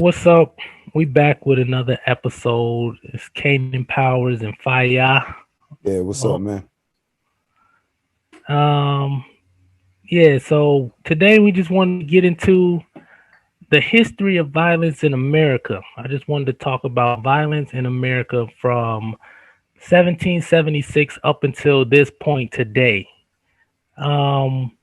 what's up? We back with another episode. It's Kanan Powers and Faya. Yeah, what's up, Oh, man? um, yeah. So today we just wanted to get into the history of violence in America. I just wanted to talk about violence in America from 1776 up until this point today. Um,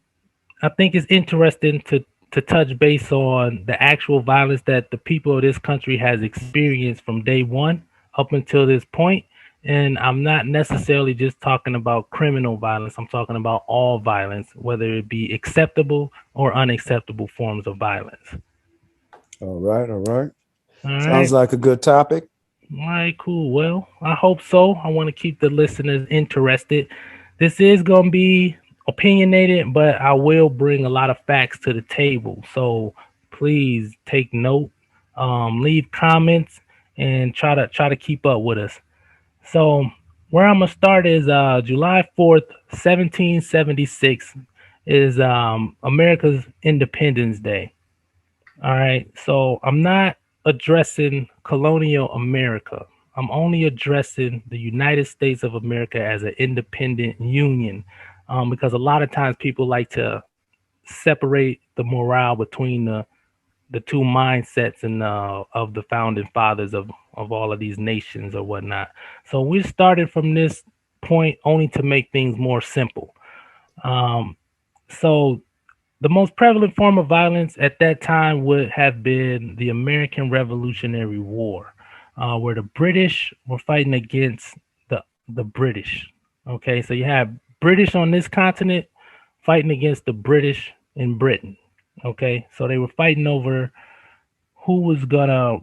I think it's interesting to touch base on the actual violence that the people of this country has experienced from day one up until this point. And I'm not necessarily just talking about criminal violence. I'm talking about all violence, whether it be acceptable or unacceptable forms of violence. All right, all right. All Sounds right. like a good topic. All right, cool. Well, I hope so. I want to keep the listeners interested. This is going to be opinionated, but I will bring a lot of facts to the table. So please take note, leave comments, and try to keep up with us. So where I'm gonna start is July 4th, 1776 is America's Independence Day. All right. So I'm not addressing colonial America. I'm only addressing the United States of America as an independent union, because a lot of times people like to separate the morale between the two mindsets and of the founding fathers of all of these nations or whatnot. So we started from this point only to make things more simple. Um, so the most prevalent form of violence at that time would have been the American Revolutionary War, where the British were fighting against the British. Okay, so you have British on this continent fighting against the British in Britain. Okay, so they were fighting over who was gonna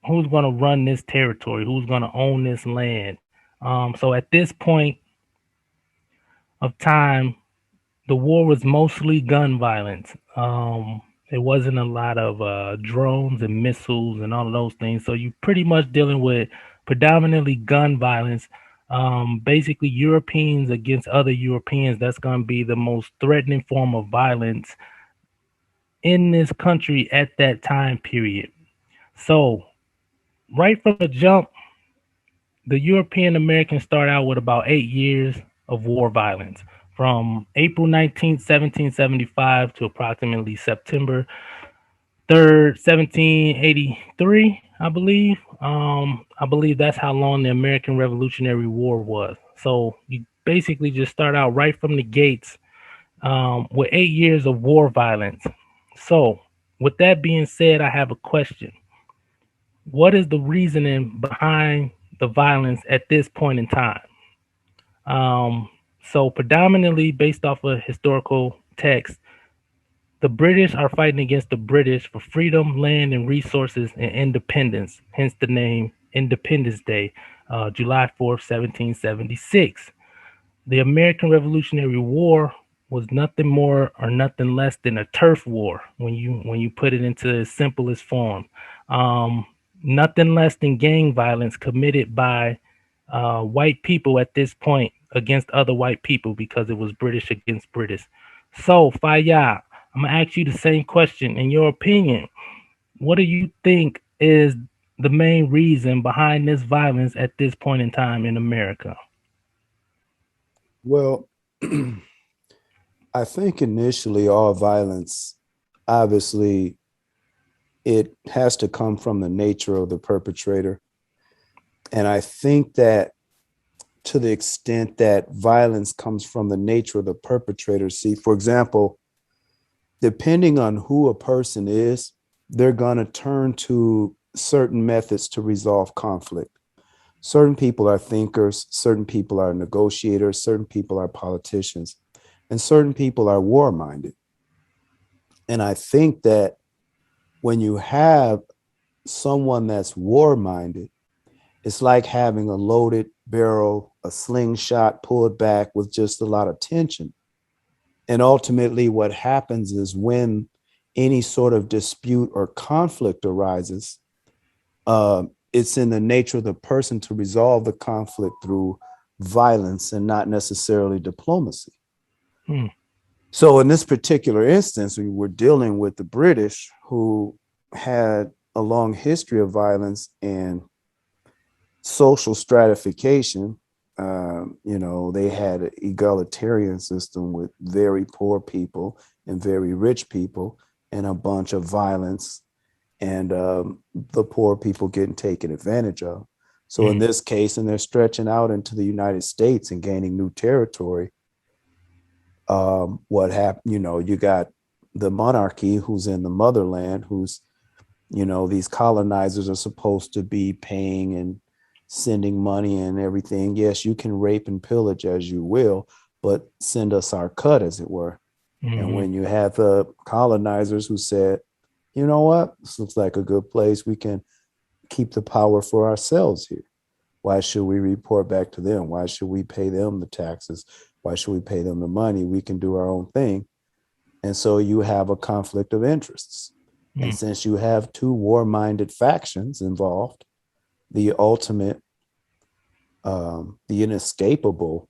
who's gonna run this territory, who's gonna own this land. So at this point of time, the war was mostly gun violence. It wasn't a lot of drones and missiles and all of those things. So you pretty much dealing with predominantly gun violence. Basically, Europeans against other Europeans. That's going to be the most threatening form of violence in this country at that time period. So right from the jump, the European Americans start out with about 8 years of war violence from April 19th, 1775 to approximately September 3rd, 1783, I believe. I believe that's how long the American Revolutionary War was. So you basically just start out right from the gates with 8 years of war violence. So, with that being said, I have a question. What is the reasoning behind the violence at this point in time? So predominantly based off of historical text, the British are fighting against the British for freedom, land, and resources and independence. Hence the name Independence Day, July 4th, 1776. The American Revolutionary War was nothing more or nothing less than a turf war when you put it into its simplest form. Um, Nothing less than gang violence committed by white people at this point against other white people because it was British against British. So, Faya, I'm gonna ask you the same question. In your opinion, what do you think is the main reason behind this violence at this point in time in America? Well, I think initially all violence, obviously, it has to come from the nature of the perpetrator. And I think that to the extent that violence comes from the nature of the perpetrator, see, for example, depending on who a person is, they're going to turn to certain methods to resolve conflict. Certain people are thinkers, certain people are negotiators, certain people are politicians, and certain people are war minded. And I think that when you have someone that's war minded, it's like having a loaded barrel, a slingshot pulled back with just a lot of tension. And ultimately, what happens is when any sort of dispute or conflict arises, it's in the nature of the person to resolve the conflict through violence and not necessarily diplomacy. Hmm. So in this particular instance, we were dealing with the British who had a long history of violence and social stratification. They had an egalitarian system with very poor people and very rich people, and a bunch of violence, and the poor people getting taken advantage of. So in this case, and they're stretching out into the United States and gaining new territory. What happened? You got the monarchy who's in the motherland, who's, these colonizers are supposed to be paying and sending money and everything. Yes, you can rape and pillage as you will, but send us our cut, as it were. And when you have the colonizers who said, you know what, this looks like a good place, we can keep the power for ourselves here. Why should we report back to them? Why should we pay them the taxes? Why should we pay them the money? We can do our own thing. And so you have a conflict of interests. And since you have two war-minded factions involved, the ultimate, the inescapable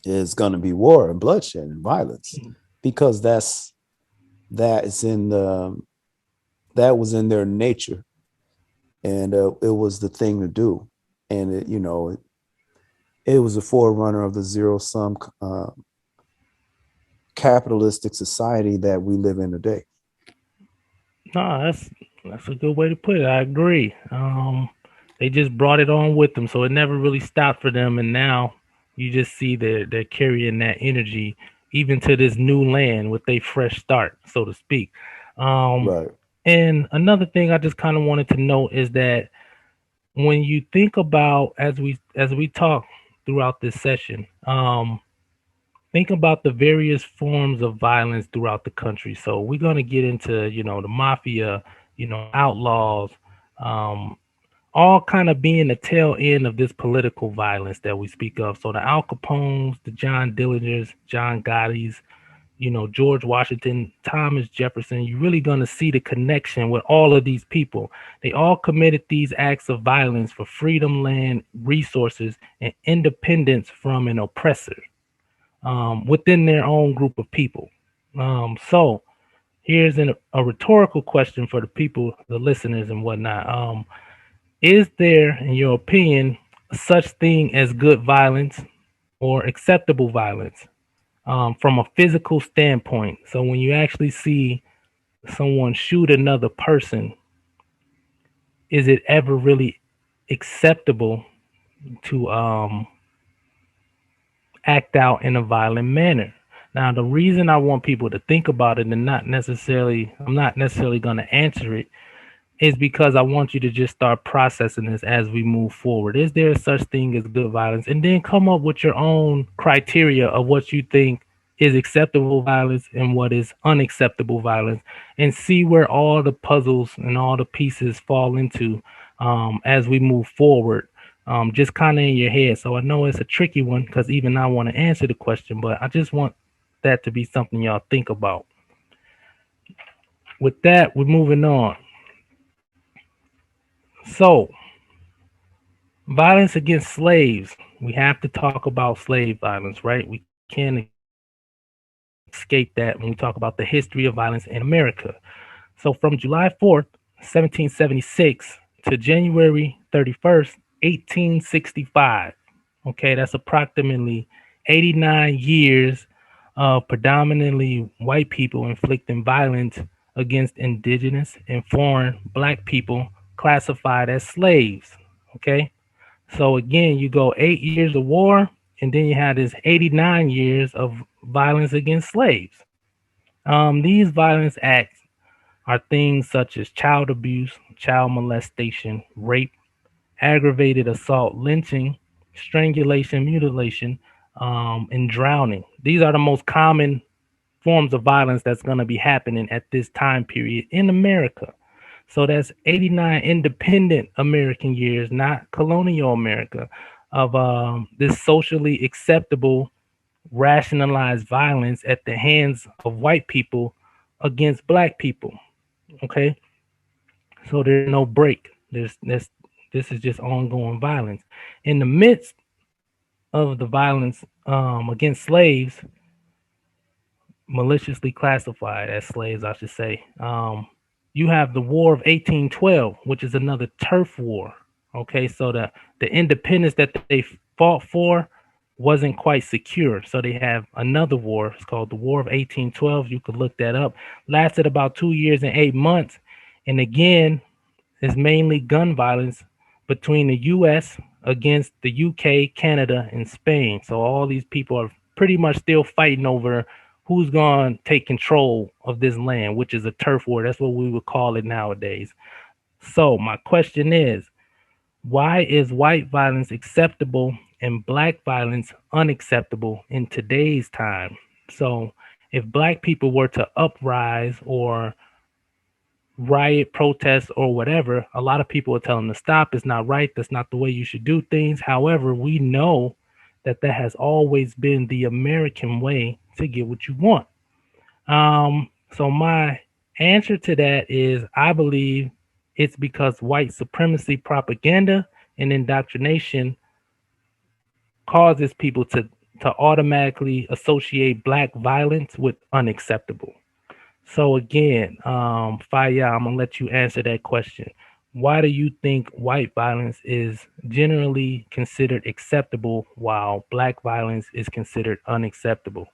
is going to be war and bloodshed and violence, because that was in their nature, and it was the thing to do. And it was a forerunner of the zero-sum capitalistic society that we live in today. No, that's a good way to put it. I agree. They just brought it on with them, so it never really stopped for them. And now you just see they're carrying that energy even to this new land with a fresh start, so to speak. Right. And another thing I just kind of wanted to note is that when you think about, as we talk throughout this session, think about the various forms of violence throughout the country. So we're going to get into, the mafia, outlaws, um, all kind of being the tail end of this political violence that we speak of. So the Al Capones, the John Dillingers, John Gotti's, George Washington, Thomas Jefferson, you're really going to see the connection with all of these people. They all committed these acts of violence for freedom, land, resources, and independence from an oppressor within their own group of people. So here's a rhetorical question for the people, the listeners and whatnot. Is there, in your opinion, such thing as good violence or acceptable violence from a physical standpoint? So when you actually see someone shoot another person, is it ever really acceptable to act out in a violent manner? Now, the reason I want people to think about it and I'm not necessarily going to answer it, is because I want you to just start processing this as we move forward. Is there such thing as good violence? And then come up with your own criteria of what you think is acceptable violence and what is unacceptable violence, and see where all the puzzles and all the pieces fall into as we move forward. Just kind of in your head. So I know it's a tricky one because even I want to answer the question, but I just want that to be something y'all think about. With that, we're moving on. So, violence against slaves. We have to talk about slave violence, right? We can't escape that when we talk about the history of violence in America. So, from July 4th, 1776 to January 31st, 1865, okay, that's approximately 89 years of predominantly white people inflicting violence against indigenous and foreign black people classified as slaves, okay? So again, you go 8 years of war, and then you have this 89 years of violence against slaves. These violence acts are things such as child abuse, child molestation, rape, aggravated assault, lynching, strangulation, mutilation, and drowning. These are the most common forms of violence that's going to be happening at this time period in America. So that's 89 independent American years, not colonial America, of this socially acceptable, rationalized violence at the hands of white people against black people. Okay, so there's no break. This is just ongoing violence. In the midst of the violence against slaves, maliciously classified as slaves, I should say. You have the War of 1812, which is another turf war. Okay, so the independence that they fought for wasn't quite secure. So they have another war. It's called the War of 1812. You could look that up. Lasted about 2 years and 8 months. And again, it's mainly gun violence between the US against the UK, Canada, and Spain. So all these people are pretty much still fighting over who's going to take control of this land, which is a turf war. That's what we would call it nowadays. So my question is, why is white violence acceptable and black violence unacceptable in today's time? So if black people were to uprise or riot, protest, or whatever, a lot of people are telling them to stop. It's not right. That's not the way you should do things. However, we know that that has always been the American way to get what you want. So my answer to that is I believe it's because white supremacy propaganda and indoctrination causes people to automatically associate black violence with unacceptable. So again, Faya, I'm gonna let you answer that question. Why do you think white violence is generally considered acceptable while black violence is considered unacceptable?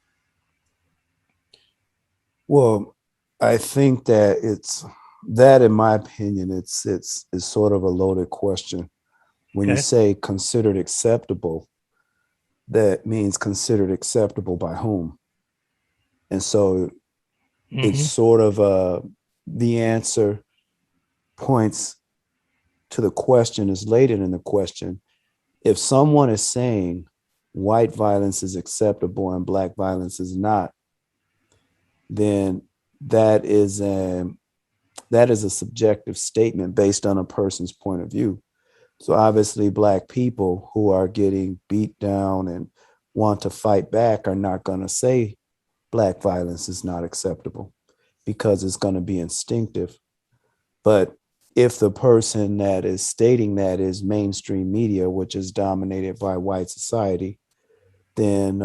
Well, I think that that, in my opinion, it's sort of a loaded question. When you Okay. say considered acceptable, that means considered acceptable by whom? And so it's Mm-hmm. sort of the answer points to the question is laden in the question. If someone is saying white violence is acceptable and black violence is not, then that is a that is a subjective statement based on a person's point of view. So obviously, black people who are getting beat down and want to fight back are not going to say black violence is not acceptable because it's going to be instinctive. But if the person that is stating that is mainstream media, which is dominated by white society, then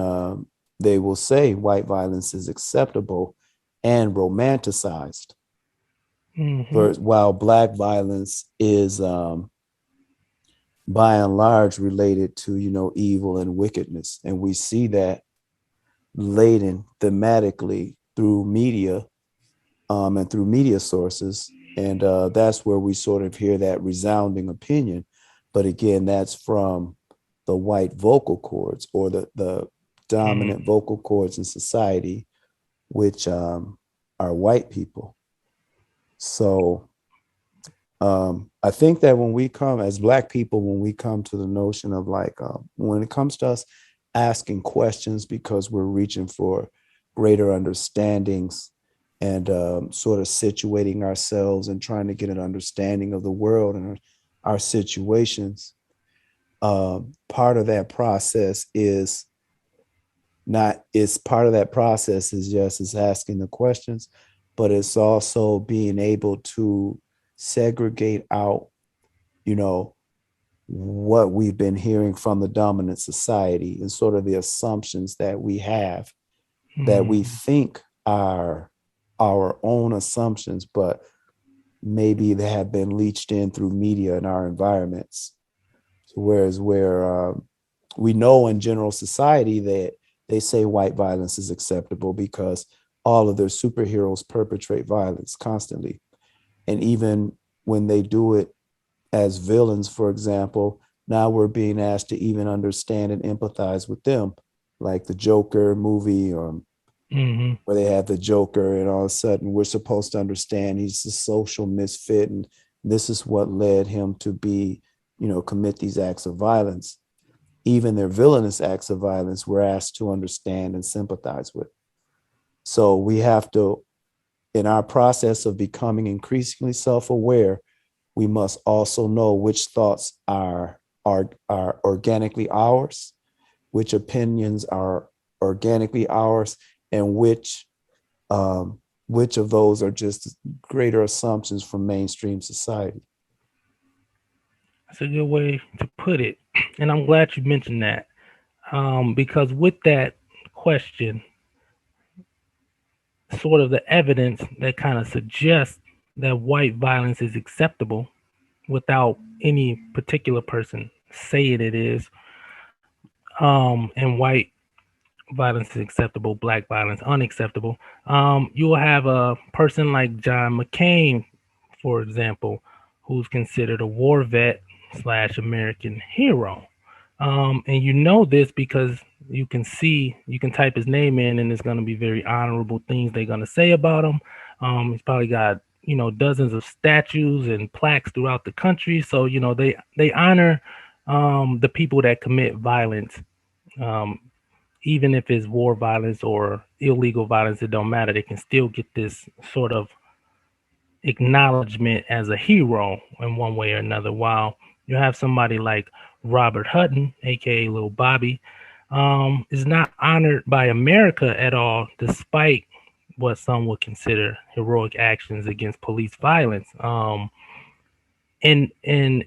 they will say white violence is acceptable and romanticized. Mm-hmm. While black violence is by and large related to, evil and wickedness. And we see that laden thematically through media and through media sources. And that's where we sort of hear that resounding opinion. But again, that's from the white vocal cords or the Mm-hmm. dominant vocal cords in society, which are white people. So I think that when we come as black people, when we come to the notion of like, when it comes to us asking questions because we're reaching for greater understandings and sort of situating ourselves and trying to get an understanding of the world and our situations, part of that process is not, it's part of that process is yes, it's asking the questions, but it's also being able to segregate out, you know, what we've been hearing from the dominant society and sort of the assumptions that we have that we Mm-hmm. think are our own assumptions, but maybe they have been leached in through media and our environments. So whereas where we know in general society that they say white violence is acceptable because all of their superheroes perpetrate violence constantly. And even when they do it as villains, for example, now we're being asked to even understand and empathize with them, like the Joker movie, or Mm-hmm. where they have the Joker, and all of a sudden we're supposed to understand he's a social misfit, and this is what led him to be, commit these acts of violence. Even their villainous acts of violence, we're asked to understand and sympathize with. So we have to, in our process of becoming increasingly self-aware, we must also know which thoughts are organically ours, which opinions are organically ours, and which of those are just greater assumptions from mainstream society. That's a good way to put it. And I'm glad you mentioned that. Because with that question, sort of the evidence that kind of suggests that white violence is acceptable without any particular person saying it is, and white violence is acceptable, black violence unacceptable. You will have a person like John McCain, for example, who's considered a war vet slash American hero. And you know this because you can type his name in, and it's going to be very honorable things they're going to say about him. He's probably got, dozens of statues and plaques throughout the country. So, they honor the people that commit violence. Um, Even if it's war violence or illegal violence, it don't matter. They can still get this sort of acknowledgement as a hero in one way or another. While you have somebody like Robert Hutton, aka Little Bobby, is not honored by America at all, despite what some would consider heroic actions against police violence. And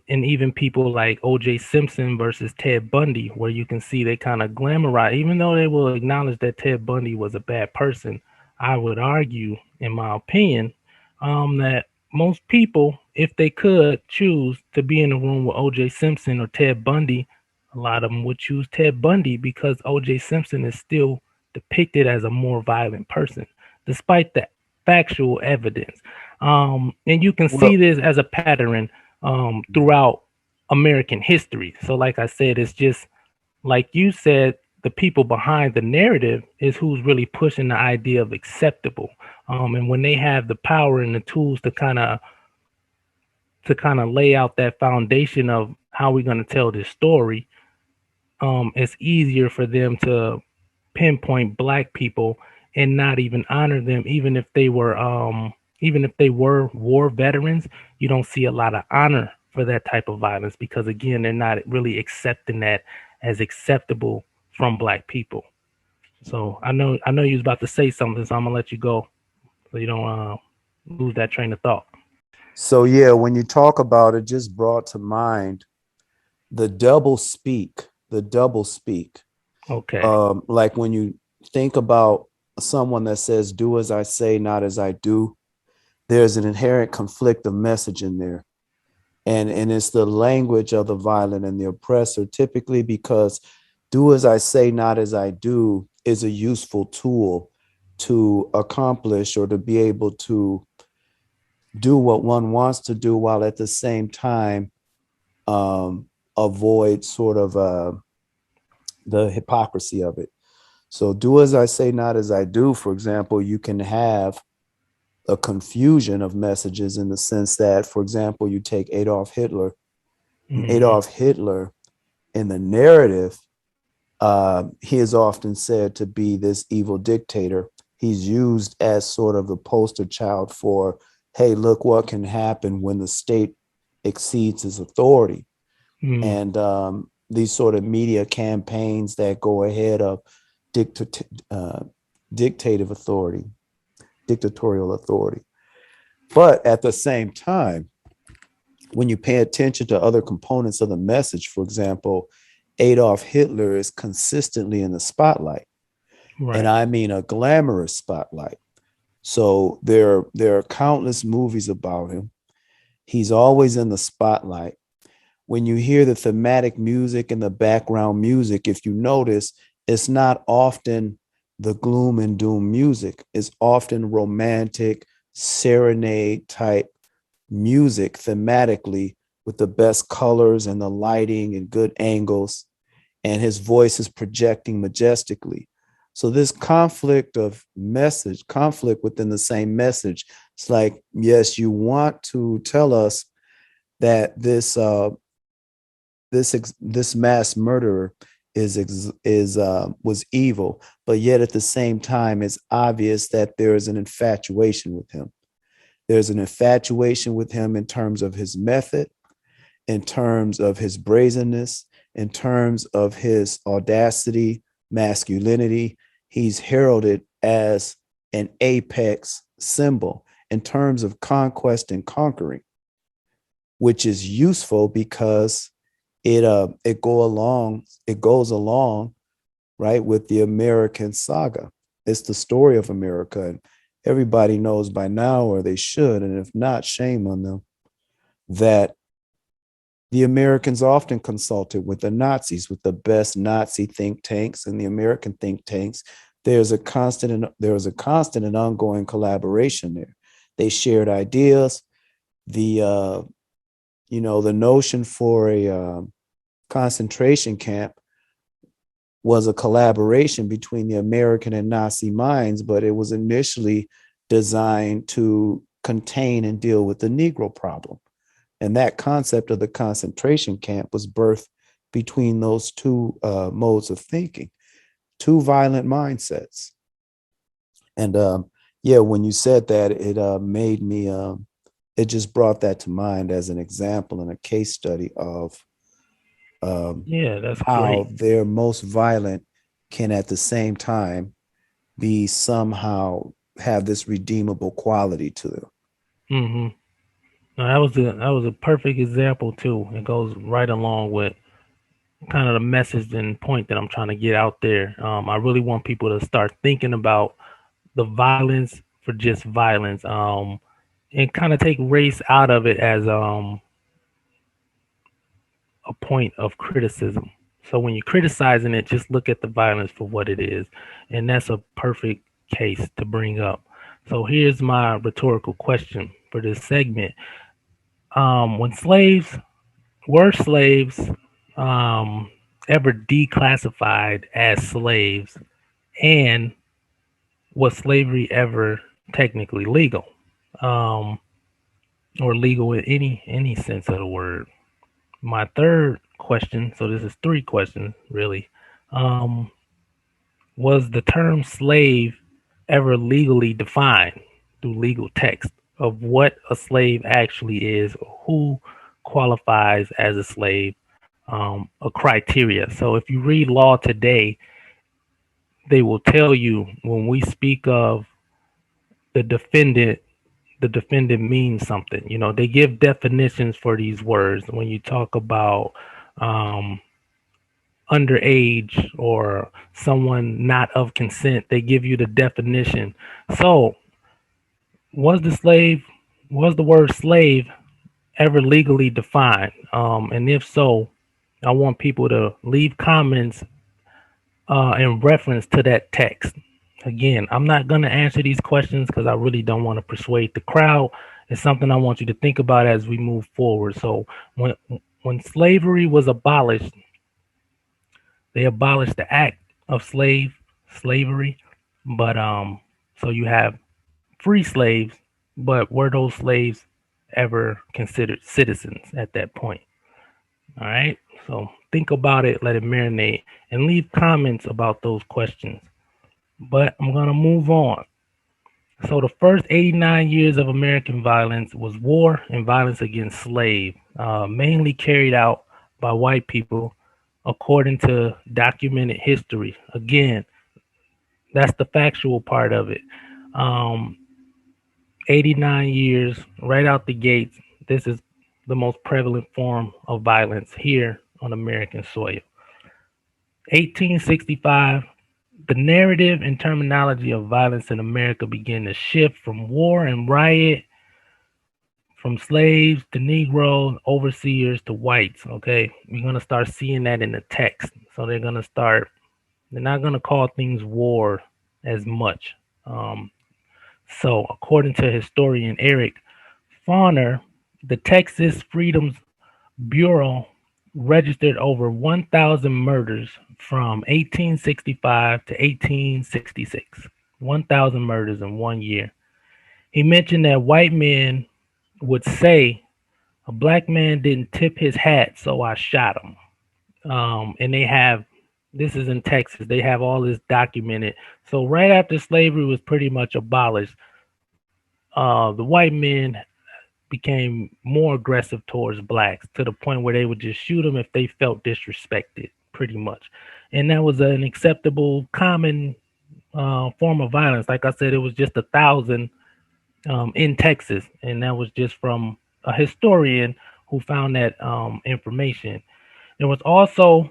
even people like O.J. Simpson versus Ted Bundy, where you can see they kind of glamorize, even though they will acknowledge that Ted Bundy was a bad person. I would argue, in my opinion, that most people, if they could choose to be in a room with O.J. Simpson or Ted Bundy, a lot of them would choose Ted Bundy because O.J. Simpson is still depicted as a more violent person, despite the factual evidence. And you can see Well, this as a pattern throughout American history. So, like I said, it's just like you said, the people behind the narrative is who's really pushing the idea of acceptable. And when they have the power and the tools to kind of lay out that foundation of how we're going to tell this story, it's easier for them to pinpoint black people and not even honor them, even if they were war veterans. You don't see a lot of honor for that type of violence because again, they're not really accepting that as acceptable from black people. So I know you was about to say something, so I'm gonna let you go so you don't lose that train of thought. so yeah, when you talk about it, just brought to mind the double speak, the double speak. Okay. Like when you think about someone that says, do as I say, not as I do, there's an inherent conflict of message in there. And it's the language of the violent and the oppressor, typically because do as I say, not as I do is a useful tool to accomplish or to be able to do what one wants to do while at the same time avoid sort of the hypocrisy of it. So do as I say, not as I do, for example, you can have a confusion of messages in the sense that, for example, you take Adolf Hitler, and Hmm. Adolf Hitler in the narrative, he is often said to be this evil dictator. He's used as sort of the poster child for, hey, look what can happen when the state exceeds its authority. Hmm. And these sort of media campaigns that go ahead of uh, dictative authority, dictatorial authority. But at the same time, when you pay attention to other components of the message, for example, Adolf Hitler is consistently in the spotlight, and Right. I mean a glamorous spotlight. So there are countless movies about him. He's always in the spotlight. When you hear the thematic music and the background music, if you notice, it's not often the gloom and doom music. It's often romantic, serenade type music thematically with the best colors and the lighting and good angles. And his voice is projecting majestically. So this conflict of message, conflict within the same message. It's like, yes, you want to tell us that this mass murderer is was evil, but yet at the same time, it's obvious that there is an infatuation with him. There's an infatuation with him in terms of his method, in terms of his brazenness, in terms of his audacity, masculinity. He's heralded as an apex symbol in terms of conquest and conquering, which is useful because it goes along right with the American saga. It's the story of America, and everybody knows by now, or they should, and if not, shame on them, that the Americans often consulted with the Nazis, with the best Nazi think tanks and the American think tanks. There was a constant and ongoing collaboration there. They shared ideas. The the notion for a concentration camp was a collaboration between the American and Nazi minds, but it was initially designed to contain and deal with the Negro problem. And that concept of the concentration camp was birthed between those two modes of thinking, two violent mindsets. And yeah, when you said that, it made me, it just brought that to mind as an example and a case study of Yeah, that's how great. their most violent can at the same time be somehow have this redeemable quality to them. Hmm. No, that was a perfect example too. It goes right along with kind of the message and point that I'm trying to get out there. I really want people to start thinking about the violence for just violence, and kind of take race out of it as a point of criticism. So when you're criticizing it, just look at the violence for what it is, and that's a perfect case to bring up. So here's my rhetorical question for this segment: when slaves were slaves um, ever declassified as slaves, and was slavery ever technically legal, um, or legal in any sense of the word? My third question, so this is three questions really. Um, was the term slave ever legally defined through legal text of what a slave actually is, or who qualifies as a slave, a criteria? So if you read law today, they will tell you when we speak of the defendant, the defendant means something. You know, they give definitions for these words. When you talk about um, underage or someone not of consent, they give you the definition. So, was the slave, was the word slave ever legally defined? And if so, I want people to leave comments in reference to that text. Again, I'm not going to answer these questions because I really don't want to persuade the crowd. It's something I want you to think about as we move forward. So, when slavery was abolished, they abolished the act of slavery, but so you have free slaves, but were those slaves ever considered citizens at that point? All right. So think about it, let it marinate, and leave comments about those questions. But I'm gonna move on. So the first 89 years of American violence was war and violence against slaves, mainly carried out by white people, according to documented history. Again, that's the factual part of it. Um, 89 years right out the gates. This is the most prevalent form of violence here on American soil. 1865, the narrative and terminology of violence in America began to shift from war and riot, from slaves to Negroes, overseers to whites. Okay, we're gonna start seeing that in the text. So they're not gonna call things war as much. Um, so, according to historian Eric Fauner, the Texas Freedoms Bureau registered over 1,000 murders from 1865 to 1866. 1,000 murders in 1 year. He mentioned that white men would say, a black man didn't tip his hat, so I shot him. And they have, this is in Texas, they have all this documented. So, right after slavery was pretty much abolished, the white men became more aggressive towards blacks to the point where they would just shoot them if they felt disrespected, pretty much. And that was an acceptable, common form of violence. Like I said, it was just 1,000 in Texas, and that was just from a historian who found that information. There was also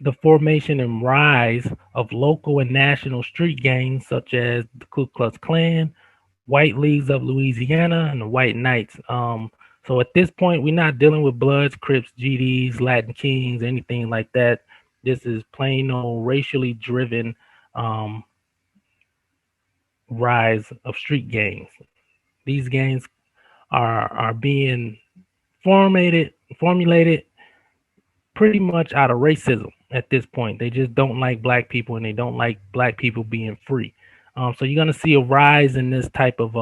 the formation and rise of local and national street gangs such as the Ku Klux Klan, White Leagues of Louisiana, and the White Knights. So at this point, we're not dealing with Bloods, Crips, GDs, Latin Kings, anything like that. This is plain old racially driven um, rise of street gangs. These gangs are being formulated pretty much out of racism at this point. They just don't like black people and they don't like black people being free. So you're gonna see a rise in this type of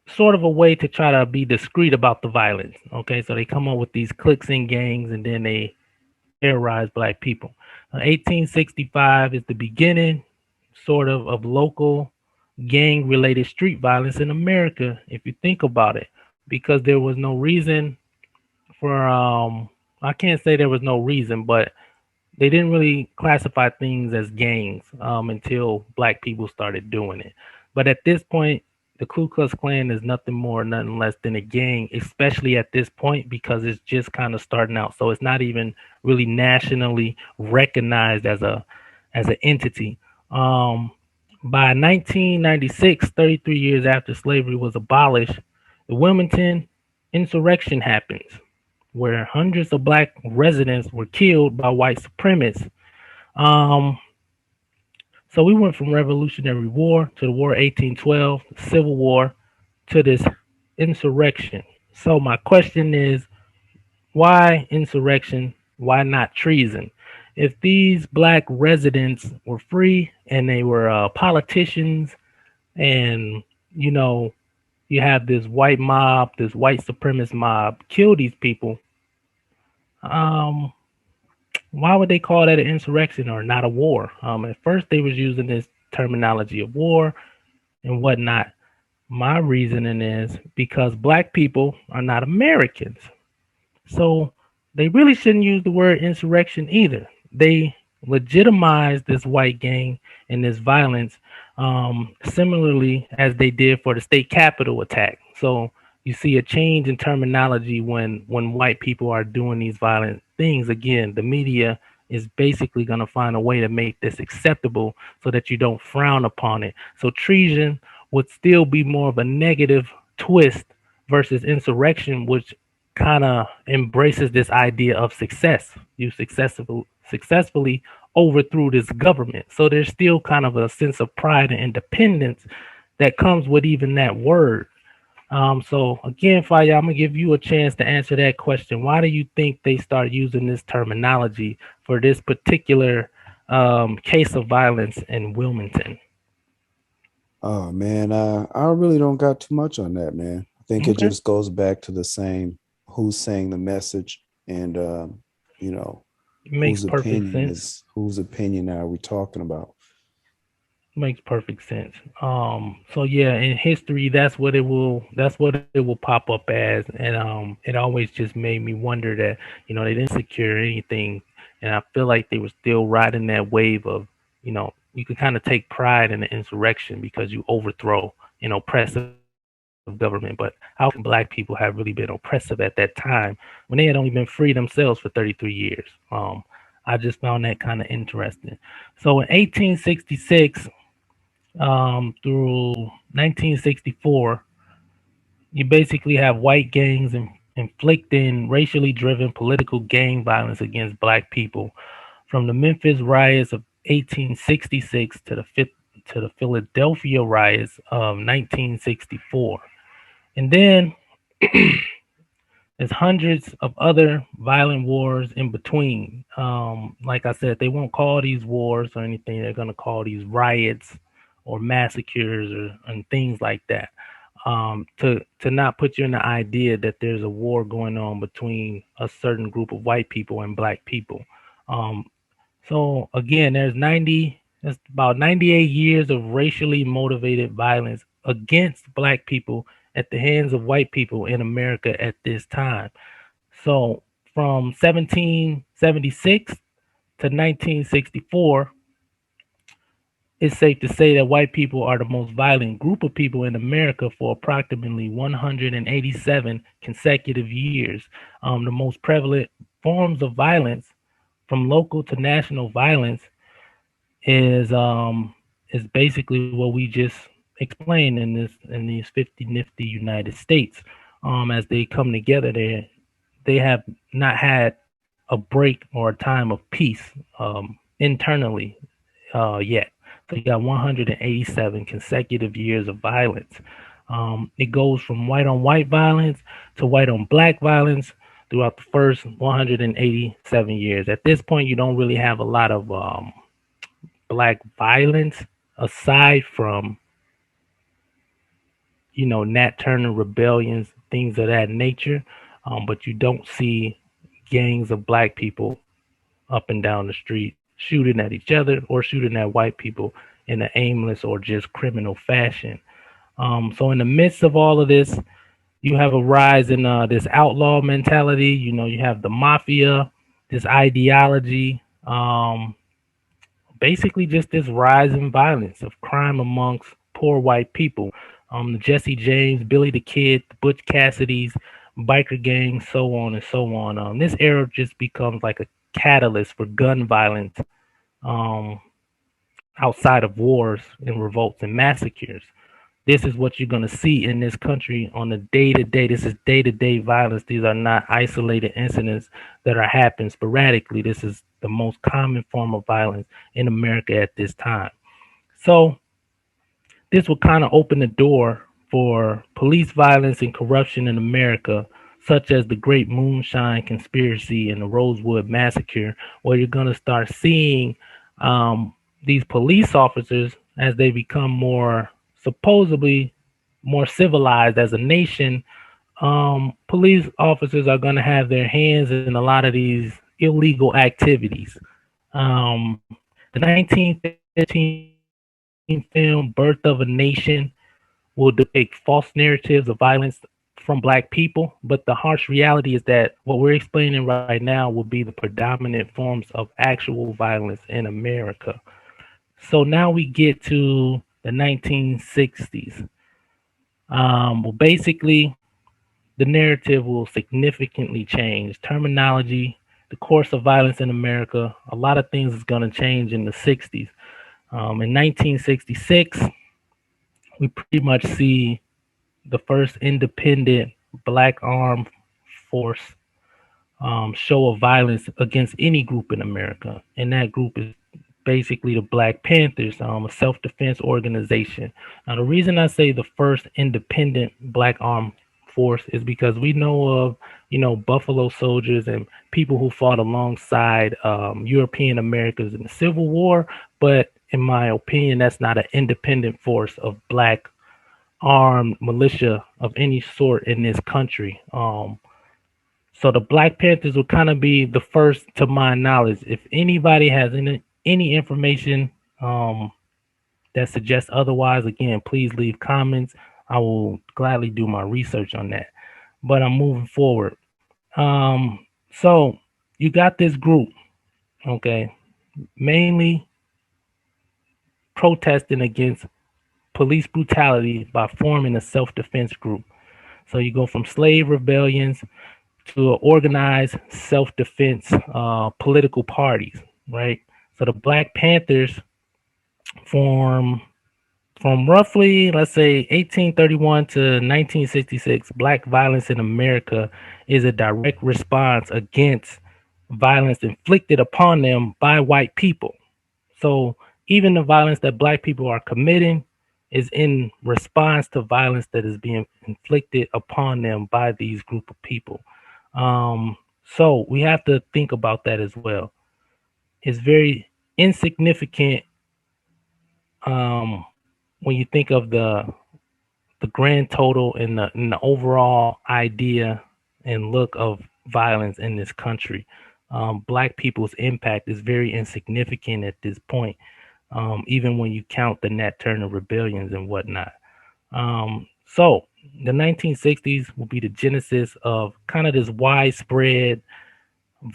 sort of a way to try to be discreet about the violence. Okay, so they come up with these cliques and gangs and then they terrorize black people. 1865 is the beginning, sort of local gang related street violence in America, if you think about it, because there was no reason for I can't say there was no reason, but they didn't really classify things as gangs until black people started doing it. But at this point, the Ku Klux Klan is nothing more, nothing less than a gang, especially at this point because it's just kind of starting out. So it's not even really nationally recognized as an entity. Um, by 1996, 33 years after slavery was abolished, the Wilmington insurrection happens where hundreds of black residents were killed by white supremacists. Um, so we went from Revolutionary War to the War 1812, Civil War, to this insurrection. So my question is, why insurrection? Why not treason? If these black residents were free and they were politicians, and you know you have this white mob, this white supremacist mob, kill these people. Um, why would they call that an insurrection or not a war? At first they was using this terminology of war and whatnot. My reasoning is because black people are not Americans. So they really shouldn't use the word insurrection either. They legitimize this white gang and this violence similarly as they did for the state capitol attack. So you see a change in terminology when white people are doing these violent things. Again, the media is basically going to find a way to make this acceptable so that you don't frown upon it. So treason would still be more of a negative twist versus insurrection, which kind of embraces this idea of success. You successfully overthrew this government. So there's still kind of a sense of pride and independence that comes with even that word. So again, Faya, I'm gonna give you a chance to answer that question. Why do you think they start using this terminology for this particular case of violence in Wilmington? Oh man, I really don't got too much on that, man. I think it Okay, just goes back to the same who's saying the message and you know, makes perfect sense. whose opinion are we talking about? Makes perfect sense. So yeah, in history, that's what it will pop up as, and it always just made me wonder that they didn't secure anything, and I feel like they were still riding that wave of you can kind of take pride in the insurrection because you overthrow an oppressive government, but how can black people have really been oppressive at that time when they had only been free themselves for 33 years? I just found that kind of interesting. So in 1866 through 1964, you basically have white gangs inflicting racially driven political gang violence against black people, from the Memphis riots of 1866 to the Philadelphia riots of 1964. And then there's hundreds of other violent wars in between. Like I said, they won't call these wars or anything. They're going to call these riots or massacres and things like that. To not put you in the idea that there's a war going on between a certain group of white people and black people. Um, so again, that's about 98 years of racially motivated violence against black people at the hands of white people in America at this time. So from 1776 to 1964, it's safe to say that white people are the most violent group of people in America for approximately 187 consecutive years. The most prevalent forms of violence, from local to national violence, is basically what we just explained in these 50 nifty United States. As they come together, they have not had a break or a time of peace internally yet. So you got 187 consecutive years of violence. It goes from white on white violence to white on black violence throughout the first 187 years. At this point, you don't really have a lot of black violence aside from, Nat Turner rebellions, things of that nature. But you don't see gangs of black people up and down the street shooting at each other or shooting at white people in an aimless or just criminal fashion. So in the midst of all of this, you have a rise in this outlaw mentality. You have the mafia, this ideology, basically just this rise in violence of crime amongst poor white people. The Jesse James, Billy the Kid, the Butch Cassidy's, biker gangs, so on and so on. This era just becomes like a catalyst for gun violence um, outside of wars and revolts and massacres. This is what you're going to see in this country on a day to day. This is day to day violence. These are not isolated incidents that are happening sporadically. This is the most common form of violence in America at this time. So this will kind of open the door for police violence and corruption in America, such as the Great Moonshine Conspiracy and the Rosewood Massacre, where you're going to start seeing these police officers as they become more supposedly more civilized as a nation. Police officers are going to have their hands in a lot of these illegal activities. The 1915 film Birth of a Nation will depict false narratives of violence from black people, but the harsh reality is that what we're explaining right now will be the predominant forms of actual violence in America. So now we get to the 1960s. Well, basically, the narrative will significantly change. Terminology, the course of violence in America, a lot of things is going to change in the 60s. In 1966, we pretty much see the first independent black armed force show of violence against any group in America. And that group is basically the Black Panthers, a self defense organization. Now, the reason I say the first independent black armed force is because we know of, Buffalo Soldiers and people who fought alongside European Americans in the Civil War. But in my opinion, that's not an independent force of black armed militia of any sort in this country. So the Black Panthers will kind of be the first, to my knowledge. If anybody has any information that suggests otherwise, again, please leave comments. I will gladly do my research on that. But I'm moving forward. So you got this group, okay, mainly protesting against police brutality by forming a self-defense group. So you go from slave rebellions to organized self-defense political parties, right? So the Black Panthers form from roughly, let's say, 1831 to 1966. Black violence in America is a direct response against violence inflicted upon them by white people. So even the violence that black people are committing is in response to violence that is being inflicted upon them by these group of people. So we have to think about that as well. It's very insignificant when you think of the grand total and the overall idea and look of violence in this country. Black people's impact is very insignificant at this point, even when you count the Nat Turner rebellions and whatnot. So the 1960s will be the genesis of kind of this widespread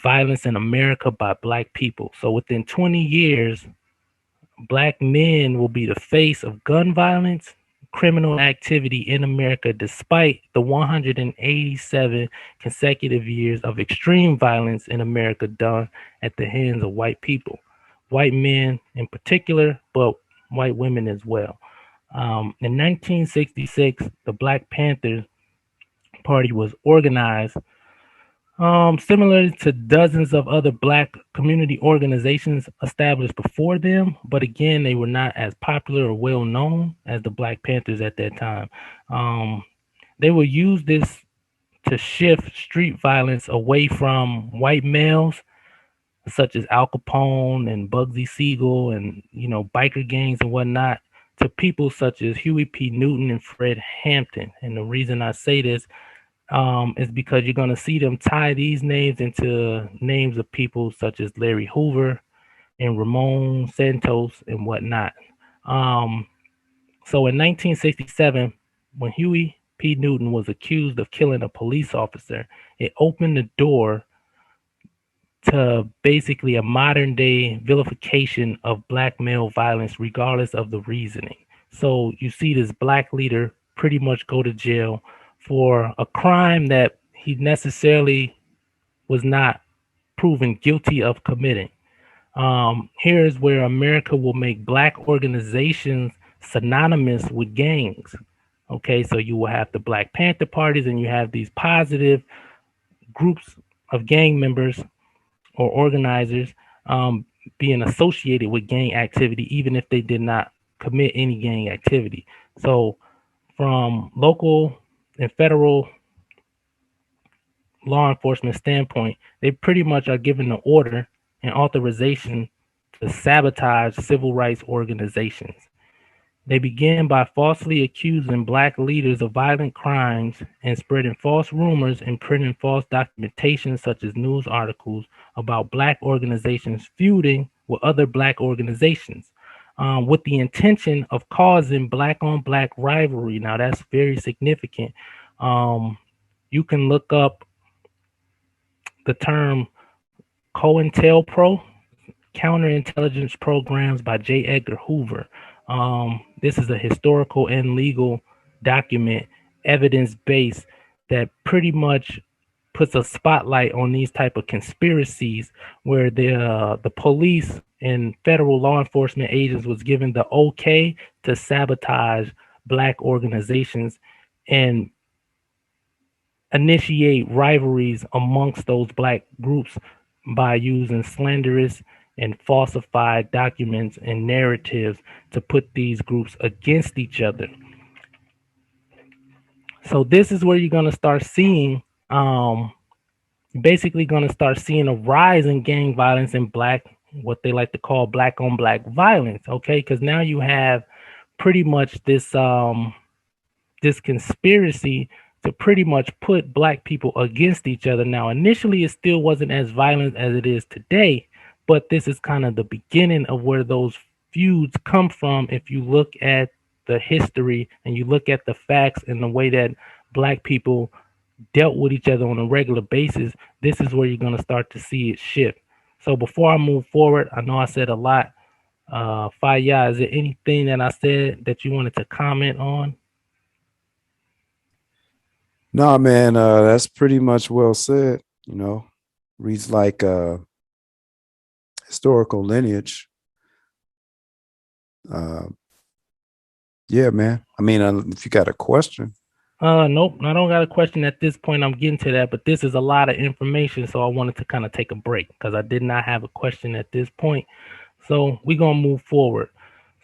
violence in America by black people. So within 20 years, black men will be the face of gun violence, criminal activity in America despite the 187 consecutive years of extreme violence in America done at the hands of white people, white men in particular, but white women as well. In 1966, the Black Panthers Party was organized, similar to dozens of other Black community organizations established before them, but again, they were not as popular or well known as the Black Panthers at that time. Um, they will use this to shift street violence away from white males such as Al Capone and Bugsy Siegel and biker gangs and whatnot to people such as Huey P. Newton and Fred Hampton. And the reason I say this is because you're going to see them tie these names into names of people such as Larry Hoover and Ramon Santos and whatnot. Um, so in 1967, when Huey P. Newton was accused of killing a police officer, it opened the door to basically a modern day vilification of black male violence, regardless of the reasoning. So you see this black leader pretty much go to jail for a crime that he necessarily was not proven guilty of committing. Here's where America will make black organizations synonymous with gangs. Okay, so you will have the Black Panther parties and you have these positive groups of gang members or organizers being associated with gang activity, even if they did not commit any gang activity. So, from local and federal law enforcement standpoint, they pretty much are given the order and authorization to sabotage civil rights organizations. They begin by falsely accusing black leaders of violent crimes and spreading false rumors and printing false documentation such as news articles about black organizations feuding with other black organizations with the intention of causing black on black rivalry. Now that's very significant. You can look up the term COINTELPRO, Counterintelligence Programs by J. Edgar Hoover. This is a historical and legal document, evidence-based, that pretty much puts a spotlight on these type of conspiracies where the police and federal law enforcement agents was given the okay to sabotage black organizations and initiate rivalries amongst those black groups by using slanderous and falsified documents and narratives to put these groups against each other. So this is where you're going to start seeing, basically going to start seeing a rise in gang violence and black, what they like to call black on black violence. Okay, because now you have pretty much this this conspiracy to pretty much put black people against each other. Now, initially, it still wasn't as violent as it is today, but this is kind of the beginning of where those feuds come from. If you look at the history and you look at the facts and the way that black people dealt with each other on a regular basis, this is where you're going to start to see it shift. So before I move forward, I know I said a lot. Faya, is there anything that I said that you wanted to comment on? No, man, that's pretty much well said. Reads like historical lineage. Yeah, man. I mean, if you got a question. Nope, I don't got a question at this point. I'm getting to that, but this is a lot of information, so I wanted to kind of take a break because I did not have a question at this point. So we're gonna move forward.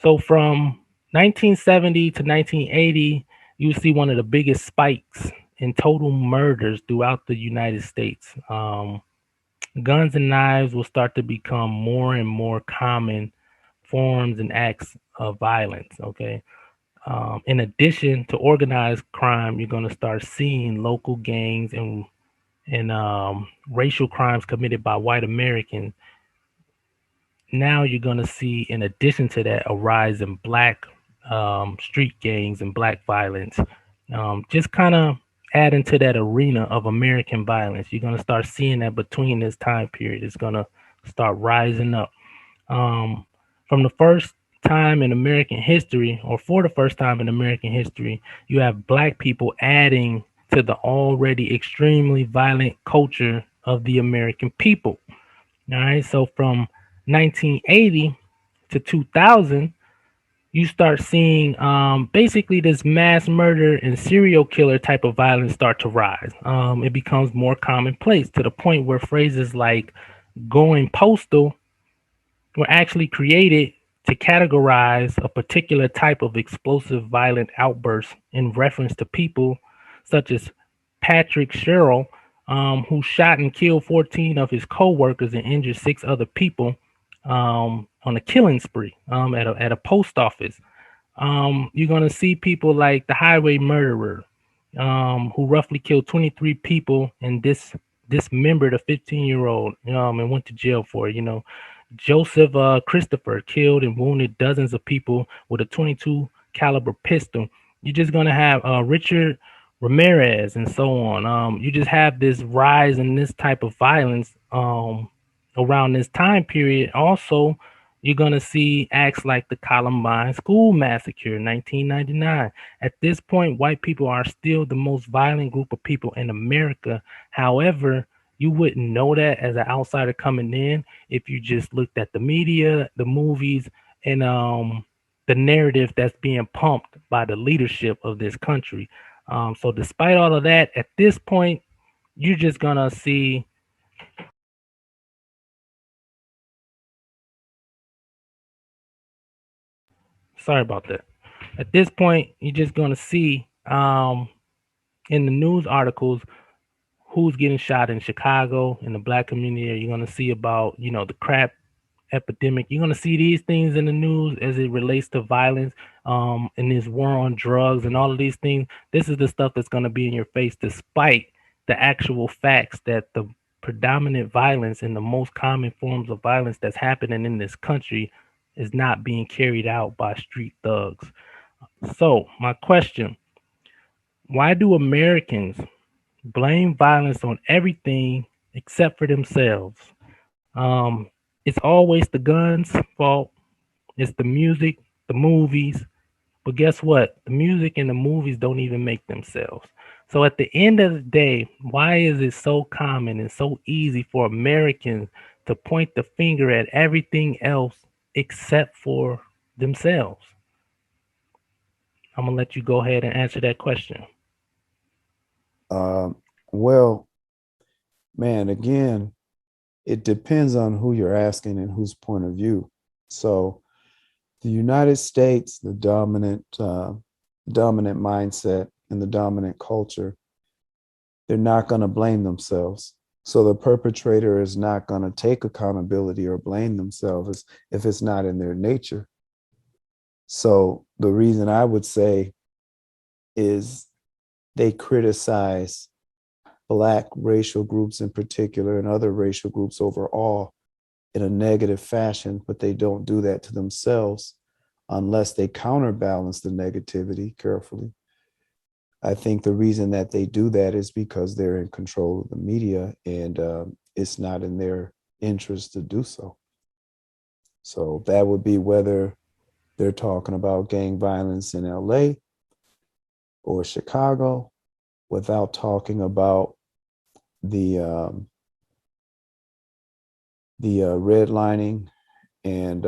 So from 1970 to 1980, you see one of the biggest spikes in total murders throughout the United States. Guns and knives will start to become more and more common forms and acts of violence. Okay. In addition to organized crime, you're going to start seeing local gangs and racial crimes committed by white Americans. Now you're going to see, in addition to that, a rise in black street gangs and black violence. Just kind of adding to that arena of American violence. You're going to start seeing that between this time period. It's going to start rising up. From the first time in American history, or for the first time in American history, you have black people adding to the already extremely violent culture of the American people. All right, so from 1980 to 2000, you start seeing basically this mass murder and serial killer type of violence start to rise. It becomes more commonplace to the point where phrases like going postal were actually created to categorize a particular type of explosive violent outburst in reference to people such as Patrick Sherrill, who shot and killed 14 of his co-workers and injured six other people on a killing spree at a post office. You're going to see people like the highway murderer, who roughly killed 23 people and dismembered a 15-year-old, and went to jail for it. Joseph Christopher killed and wounded dozens of people with a 22 caliber pistol. You're just gonna have Richard Ramirez and so on. You just have this rise in this type of violence around this time period. Also, you're gonna see acts like the Columbine School Massacre in 1999. At this point, white people are still the most violent group of people in America. However, you wouldn't know that as an outsider coming in if you just looked at the media, the movies, and the narrative that's being pumped by the leadership of this country. So despite all of that, at this point, you're just gonna see. Sorry about that. At this point, you're just gonna see in the news articles who's getting shot in Chicago in the black community. You're gonna see about the crap epidemic. You're going to see these things in the news as it relates to violence, and this war on drugs and all of these things. This is the stuff that's going to be in your face, despite the actual facts that the predominant violence and the most common forms of violence that's happening in this country is not being carried out by street thugs. So, my question: why do Americans blame violence on everything except for themselves? It's always the guns' fault. It's the music, the movies. But guess what? The music and the movies don't even make themselves. So at the end of the day, why is it so common and so easy for Americans to point the finger at everything else except for themselves? I'm going to let you go ahead and answer that question. Well, man, again, it depends on who you're asking and whose point of view. So, the United States, the dominant mindset and the dominant culture, they're not going to blame themselves. So the perpetrator is not going to take accountability or blame themselves if it's not in their nature. So the reason I would say is they criticize Black racial groups in particular and other racial groups overall in a negative fashion, but they don't do that to themselves unless they counterbalance the negativity carefully. I think the reason that they do that is because they're in control of the media, and it's not in their interest to do so. So that would be whether they're talking about gang violence in LA or Chicago, without talking about the redlining and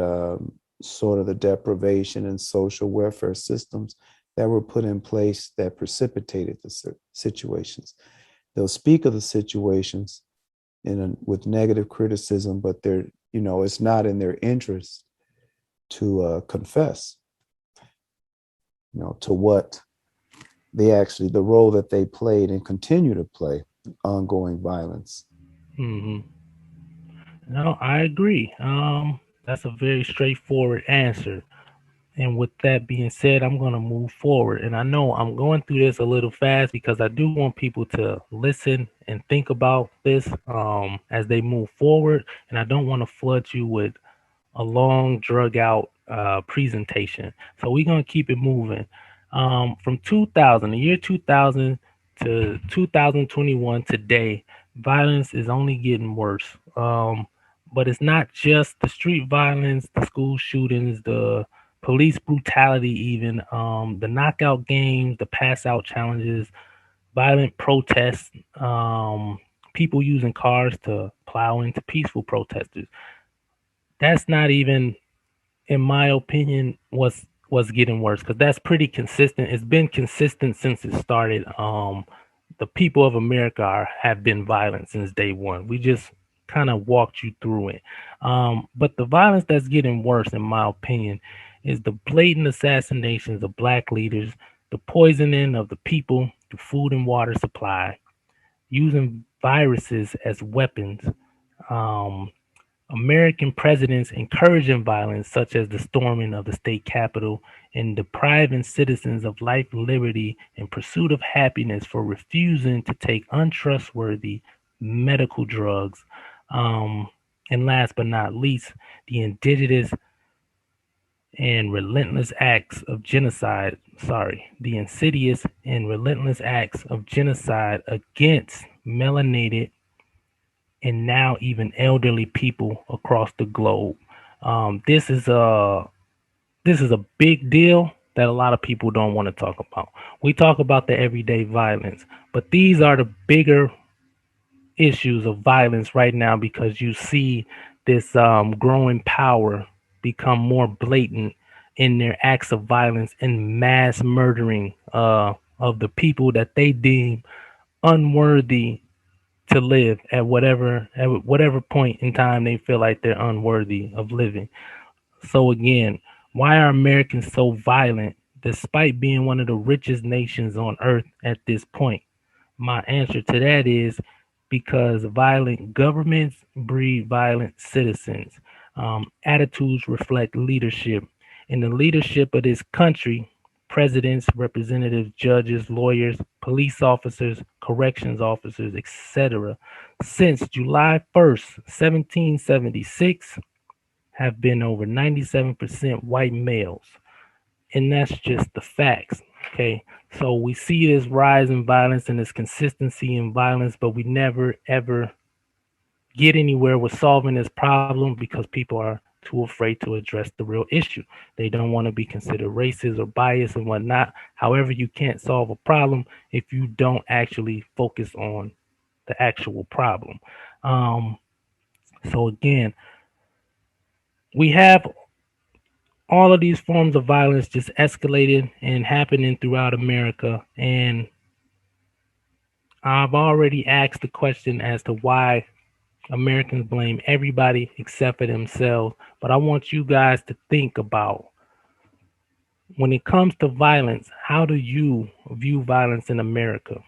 sort of the deprivation and social welfare systems that were put in place that precipitated the situations. They'll speak of the situations with negative criticism, but they're, it's not in their interest to confess, to what the role that they played and continue to play ongoing violence. Mm-hmm. No, I agree. That's a very straightforward answer. And with that being said, I'm going to move forward. And I know I'm going through this a little fast because I do want people to listen and think about this as they move forward. And I don't want to flood you with a long, drug out presentation. So we're going to keep it moving. From 2000, the year 2000 to 2021 today, violence is only getting worse. But it's not just the street violence, the school shootings, the police brutality, even the knockout games, the pass out challenges, violent protests, people using cars to plow into peaceful protesters. That's not even, in my opinion, what's getting worse, because that's pretty consistent. It's been consistent since it started. The people of America have been violent since day one. We just kind of walked you through it. But the violence that's getting worse, in my opinion, is the blatant assassinations of black leaders, the poisoning of the people through food and water supply, using viruses as weapons. Um, American presidents encouraging violence, such as the storming of the state capitol, and depriving citizens of life, liberty, and pursuit of happiness for refusing to take untrustworthy medical drugs. Um, and last but not least, the indigenous and relentless acts of genocide. Sorry, the insidious and relentless acts of genocide against melanated and now even elderly people across the globe. This is a big deal that a lot of people don't want to talk about. We talk about the everyday violence, but these are the bigger issues of violence right now, because you see this growing power become more blatant in their acts of violence and mass murdering of the people that they deem unworthy to live at whatever point in time they feel like they're unworthy of living. So again, why are Americans so violent despite being one of the richest nations on earth at this point? My answer to that is because violent governments breed violent citizens. Attitudes reflect leadership. In the leadership of this country, presidents, representatives, judges, lawyers, police officers, corrections officers, etc., since July 1st, 1776, have been over 97% white males. And that's just the facts. Okay. So we see this rise in violence and this consistency in violence, but we never ever get anywhere with solving this problem because people are too afraid to address the real issue. They don't want to be considered racist or biased and whatnot. However, you can't solve a problem if you don't actually focus on the actual problem. Um, so again, we have all of these forms of violence just escalated and happening throughout America. And I've already asked the question as to why Americans blame everybody except for themselves. But I want you guys to think about, when it comes to violence, how do you view violence in America?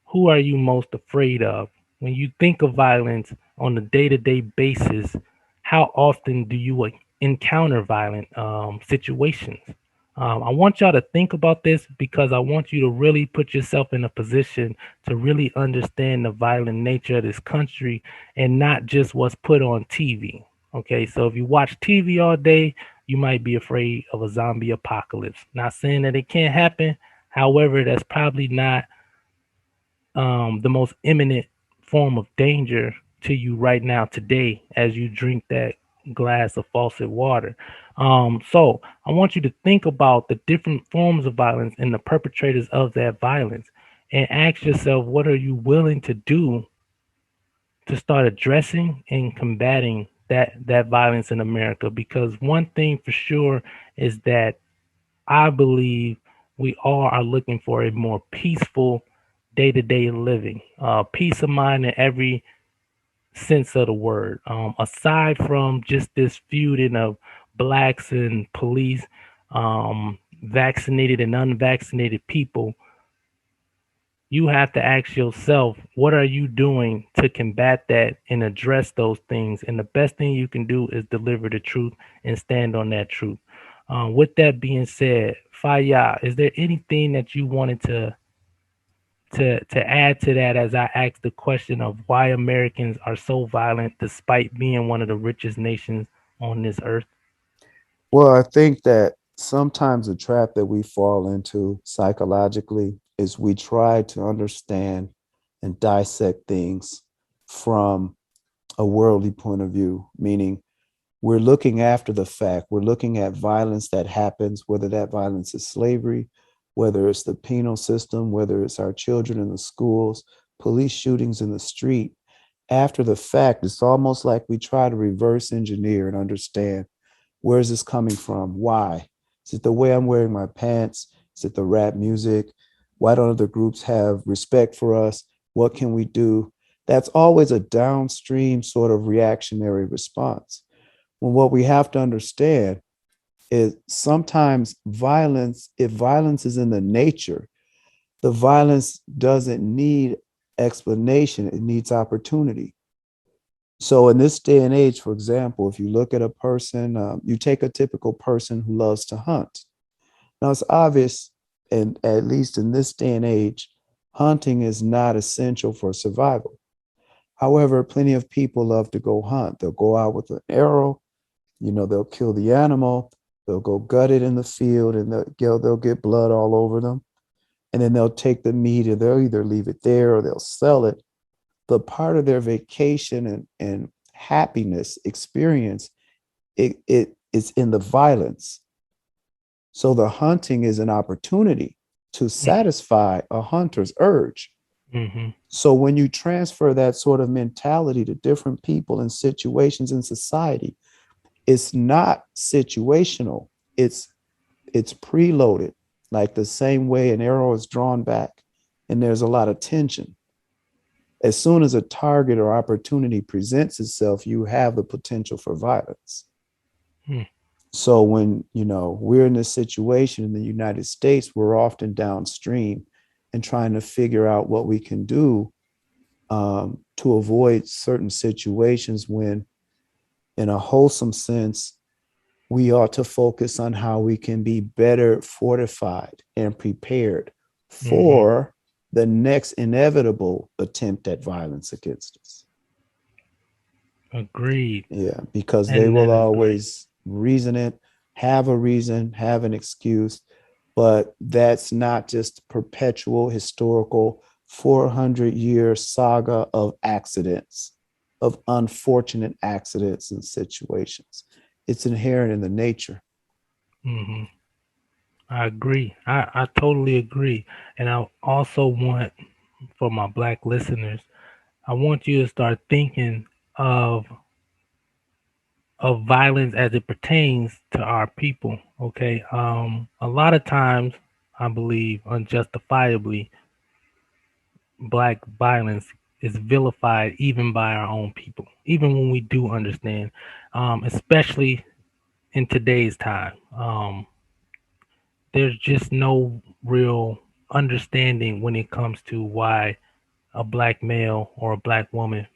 Who are you most afraid of? When you think of violence on a day to day basis, how often do you encounter violent situations? I want y'all to think about this, because I want you to really put yourself in a position to really understand the violent nature of this country and not just what's put on TV. Okay, so if you watch TV all day, you might be afraid of a zombie apocalypse. Not saying that it can't happen. However, that's probably not the most imminent form of danger to you right now today as you drink that glass of faucet water. So I want you to think about the different forms of violence and the perpetrators of that violence, and ask yourself, what are you willing to do to start addressing and combating that violence in America? Because one thing for sure is that I believe we all are looking for a more peaceful day to day living, peace of mind in every sense of the word. Aside from just this feuding of blacks and police, vaccinated and unvaccinated people, you have to ask yourself, what are you doing to combat that and address those things? And the best thing you can do is deliver the truth and stand on that truth. With that being said, Faya, is there anything that you wanted to add to that, as I asked the question of why Americans are so violent despite being one of the richest nations on this earth? Well, I think that sometimes the trap that we fall into psychologically is we try to understand and dissect things from a worldly point of view, meaning we're looking after the fact. We're looking at violence that happens, whether that violence is slavery, whether it's the penal system, whether it's our children in the schools, police shootings in the street. After the fact, it's almost like we try to reverse engineer and understand, where is this coming from? Why? Is it the way I'm wearing my pants? Is it the rap music? Why don't other groups have respect for us? What can we do? That's always a downstream sort of reactionary response. Well, what we have to understand is sometimes violence, if violence is in the nature, the violence doesn't need explanation, it needs opportunity. So in this day and age, for example, if you look at a person, you take a typical person who loves to hunt. Now it's obvious, and at least in this day and age, hunting is not essential for survival. However, plenty of people love to go hunt. They'll go out with an arrow, they'll kill the animal, they'll go gut it in the field, and they'll get blood all over them. And then they'll take the meat and they'll either leave it there or they'll sell it. But part of their vacation and happiness experience, it's in the violence. So the hunting is an opportunity to satisfy a hunter's urge. Mm-hmm. So when you transfer that sort of mentality to different people and situations in society, it's not situational. It's preloaded, like the same way an arrow is drawn back and there's a lot of tension. As soon as a target or opportunity presents itself, you have the potential for violence. So when, we're in this situation in the United States, we're often downstream and trying to figure out what we can do to avoid certain situations when, in a wholesome sense, we ought to focus on how we can be better fortified and prepared for the next inevitable attempt at violence against us. Agreed. Yeah, because they will always reason it, have a reason, have an excuse, but that's not just perpetual historical 400-year saga of accidents, of unfortunate accidents and situations. It's inherent in the nature. Mm-hmm. I agree. I totally agree. And I also want, for my Black listeners, I want you to start thinking of violence as it pertains to our people. Okay. A lot of times, I believe, unjustifiably, Black violence is vilified even by our own people, even when we do understand, especially in today's time. There's just no real understanding when it comes to why a Black male or a Black woman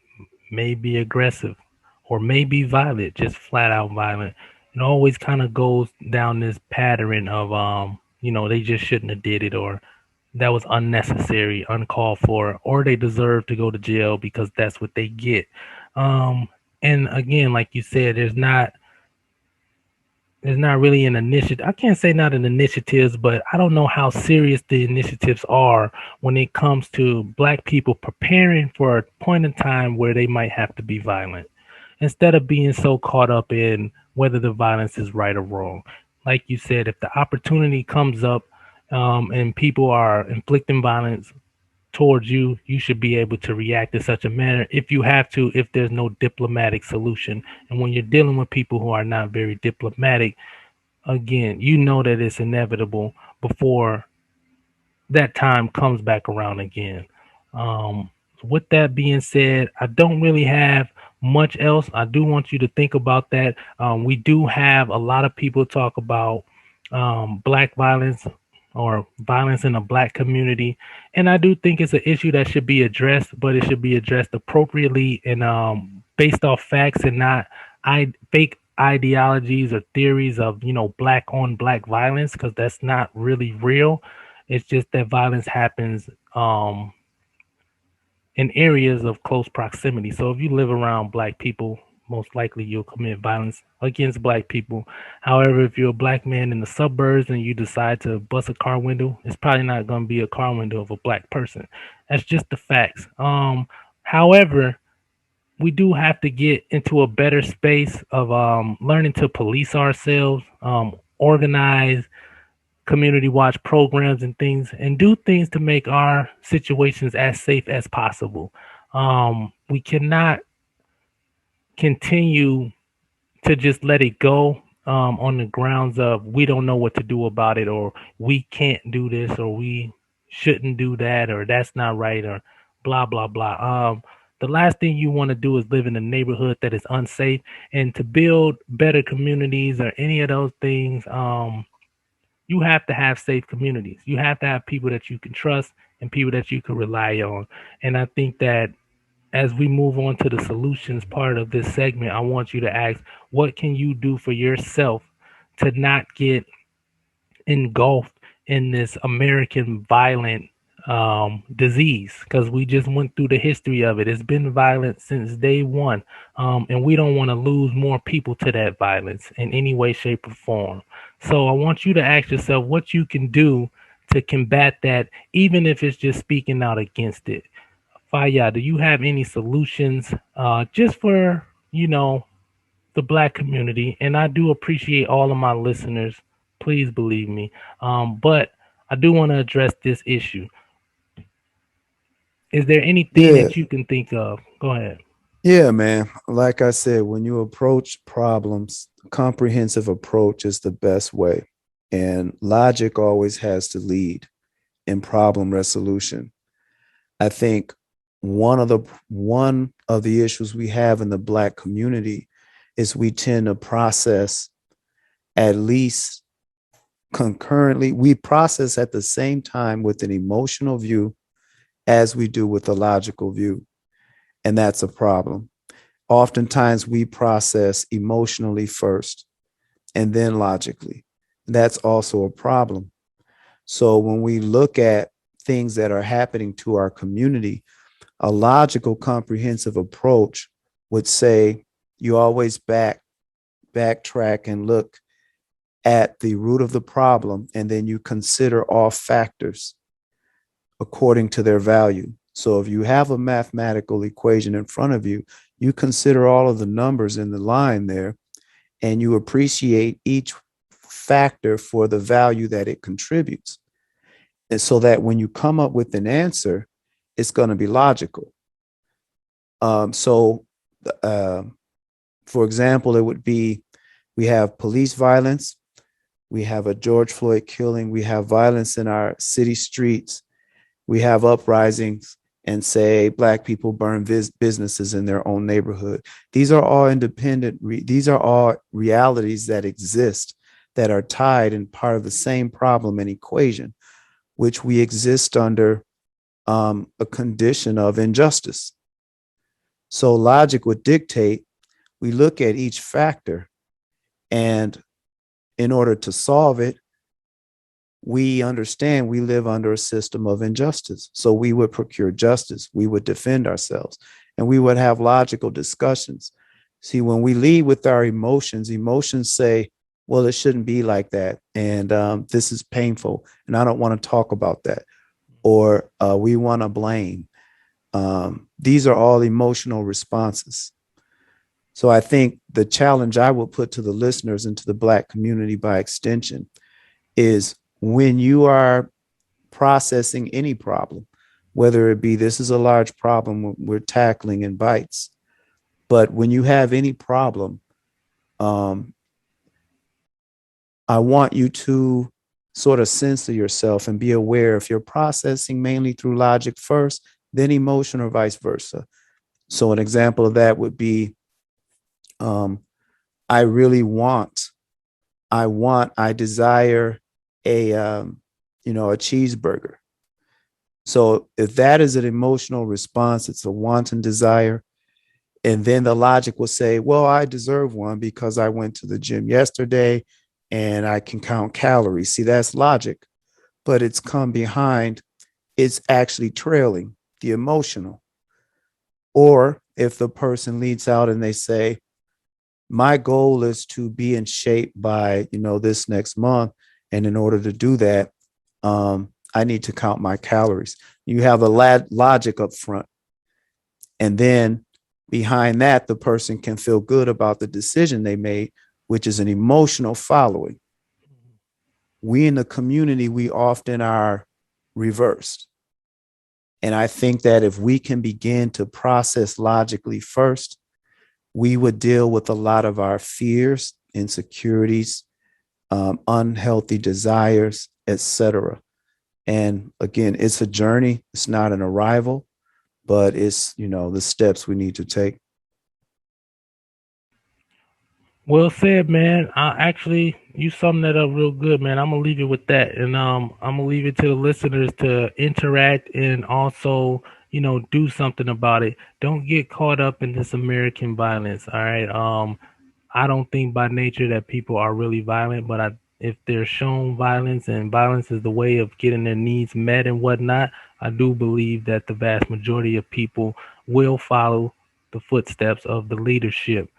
may be aggressive or may be violent, just flat out violent. It always kind of goes down this pattern of they just shouldn't have did it, or that was unnecessary, uncalled for, or they deserve to go to jail because that's what they get. And again, like you said, there's not really an initiative. I can't say not an initiatives, but I don't know how serious the initiatives are when it comes to Black people preparing for a point in time where they might have to be violent, instead of being so caught up in whether the violence is right or wrong. Like you said, if the opportunity comes up, and people are inflicting violence towards you, you should be able to react in such a manner if you have to, if there's no diplomatic solution. And when you're dealing with people who are not very diplomatic, again, you know that it's inevitable before that time comes back around again. With that being said, I don't really have much else. I do want you to think about that. We do have a lot of people talk about Black violence or violence in the Black community, and I do think it's an issue that should be addressed, but it should be addressed appropriately and based off facts and not fake ideologies or theories of Black on Black violence, because that's not really real. It's just that violence happens in areas of close proximity. So if you live around Black people, most likely you'll commit violence against Black people. However, if you're a Black man in the suburbs and you decide to bust a car window, it's probably not going to be a car window of a Black person. That's just the facts. However, we do have to get into a better space of learning to police ourselves, organize community watch programs and things, and do things to make our situations as safe as possible. We cannot continue to just let it go on the grounds of we don't know what to do about it, or we can't do this, or we shouldn't do that, or that's not right, or blah blah blah. The last thing you want to do is live in a neighborhood that is unsafe, and to build better communities or any of those things, you have to have safe communities. You have to have people that you can trust and people that you can rely on. And I think that as we move on to the solutions part of this segment, I want you to ask, what can you do for yourself to not get engulfed in this American violent disease? Because we just went through the history of it. It's been violent since day one, and we don't want to lose more people to that violence in any way, shape, or form. So I want you to ask yourself what you can do to combat that, even if it's just speaking out against it. Faya, do you have any solutions just for, the black community? And I do appreciate all of my listeners. Please believe me. But I do want to address this issue. Is there anything Yeah, that you can think of? Go ahead. yeah, man. Like I said, when you approach problems, a comprehensive approach is the best way. And logic always has to lead in problem resolution. I think one of the issues we have in the black community is we tend to process at least concurrently. We process at the same time with an emotional view as we do with a logical view. And that's a problem. Oftentimes we process emotionally first and then logically. That's also a problem. So when we look at things that are happening to our community, a logical, comprehensive approach would say you always backtrack and look at the root of the problem, and then you consider all factors according to their value. So if you have a mathematical equation in front of you, you consider all of the numbers in the line there, and you appreciate each factor for the value that it contributes. And so that when you come up with an answer, it's going to be logical. So, for example, it would be we have police violence, we have a George Floyd killing, we have violence in our city streets, we have uprisings, and say Black people burn businesses in their own neighborhood. These are all these are all realities that exist that are tied and part of the same problem and equation, which we exist under a condition of injustice. So logic would dictate we look at each factor, and in order to solve it, we understand we live under a system of injustice. So we would procure justice, we would defend ourselves, and we would have logical discussions. See, when we lead with our emotions, emotions say, well, it shouldn't be like that. And this is painful. And I don't want to talk about that. Or we want to blame. These are all emotional responses. So I think the challenge I will put to the listeners and to the Black community by extension is when you are processing any problem, whether it be this is a large problem we're tackling in bites, but when you have any problem, I want you to sort of censor yourself and be aware if you're processing mainly through logic first, then emotion, or vice versa. So an example of that would be, I really want, I desire a cheeseburger. So if that is an emotional response, it's a wanton desire. And then the logic will say, well, I deserve one because I went to the gym yesterday and I can count calories. See, that's logic, but it's come behind, it's actually trailing the emotional. Or if the person leads out and they say, my goal is to be in shape by, this next month. And in order to do that, I need to count my calories. You have a logic up front. And then Behind that, the person can feel good about the decision they made, which is an emotional following. We in the community, we often are reversed. And I think that if we can begin to process logically first, we would deal with a lot of our fears, insecurities, unhealthy desires, etc. And again, it's a journey. It's not an arrival, but it's, the steps we need to take. Well said, man. You summed that up real good, man. I'm gonna leave it with that, and I'm gonna leave it to the listeners to interact and also, do something about it. Don't get caught up in this American violence. All right. I don't think by nature that people are really violent, but if they're shown violence and violence is the way of getting their needs met and whatnot, I do believe that the vast majority of people will follow the footsteps of the leadership.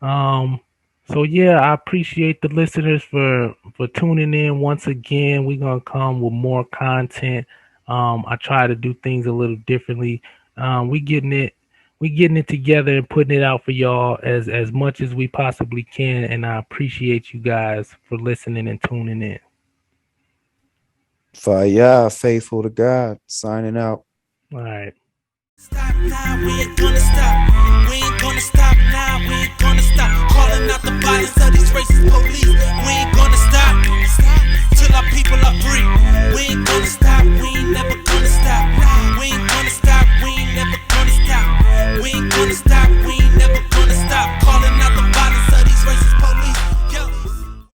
Um, so yeah, I appreciate the listeners for tuning in once again. We're gonna come with more content. I try to do things a little differently. We getting it together and putting it out for y'all as much as we possibly can. And I appreciate you guys for listening and tuning in. Fire, faithful to God, signing out. All right. Stop now, we ain't gonna stop. We ain't gonna stop now, we ain't gonna stop. Calling out the violence of these racist police. We ain't gonna stop till our people are free.